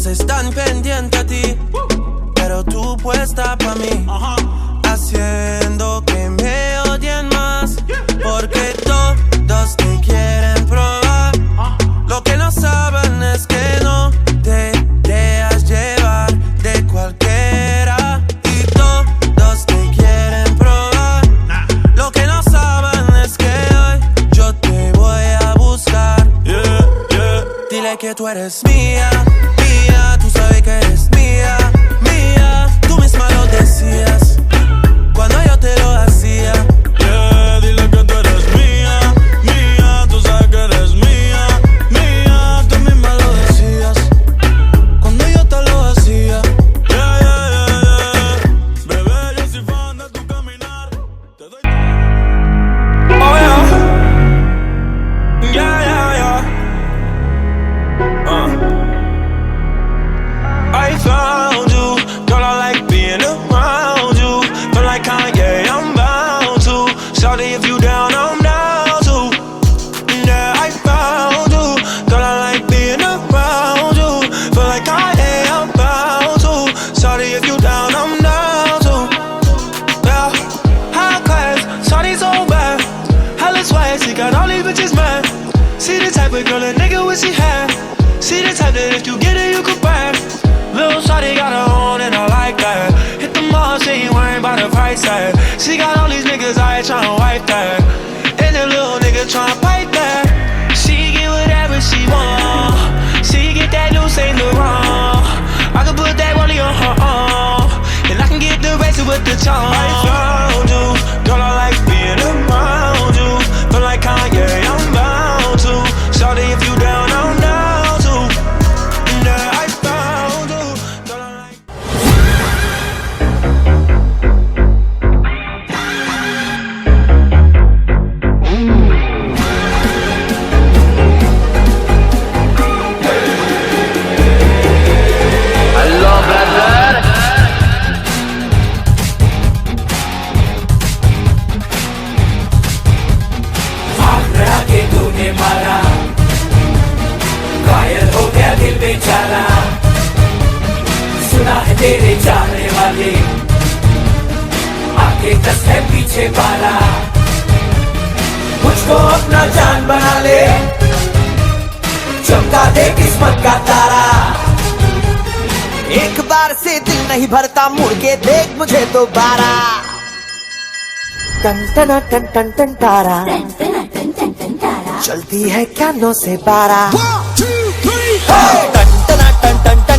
están pendientes a ti, pero tú puesta pa' mí, haciendo que me odien más, porque todos te quieren probar. Lo que no saben es que no te dejas llevar de cualquiera, y todos te quieren probar. Lo que no saben es que hoy yo te voy a buscar. Dile que tú eres mía, mía, tú sabes que eres mía, mía. Tú misma lo decías cuando yo te lo hacía. Dile que tú eres mía, mía, tú sabes que eres mía, mía. Tú misma lo decías cuando yo te lo hacía. Bebé, yo soy fan de tu caminar. Te doy... Oh yeah, yeah, yeah. I found you, girl, I like being around you. Feel like Kanye, I'm bound to. Shawty, if you down, I'm down too. Yeah, I found you, girl, I like being around you. Feel like Kanye, I'm bound to. Shawty, if you down, I'm down too. Yeah, high class, shawty so bad. Hella swag, she got all these bitches mad. See the type of girl a nigga wish he had. See the type that if you get it, you could brag. Little shawty got her own and I like that. Hit the mall, she ain't worried about the price tag. She got all these niggas out here tryna wipe that, and the little nigga tryna fight that. She get whatever she want. She get that new Saint Laurent. I can put that rollie on her arm, and I can get the rest with the charm. I found you, girl, I like being around you. Feel like Kanye, I'm bound to. Shawty, if you down, I'm down too. Yeah, I found you, girl, I like... Hello, brother. भाग के तूने मारा, घायल हो गया दिल बेचारा। सुना है तेरे जाने वाले, आगे दस है पीछे 12। मुझको अपना जान बना ले, चमका दे किस्मत का तारा। एक बार से दिल नहीं भरता, मुड़ के देख मुझे दोबारा। टन टन टन टन टन तारा, चलती है क्या 9 से 12। टन टन टन टन टन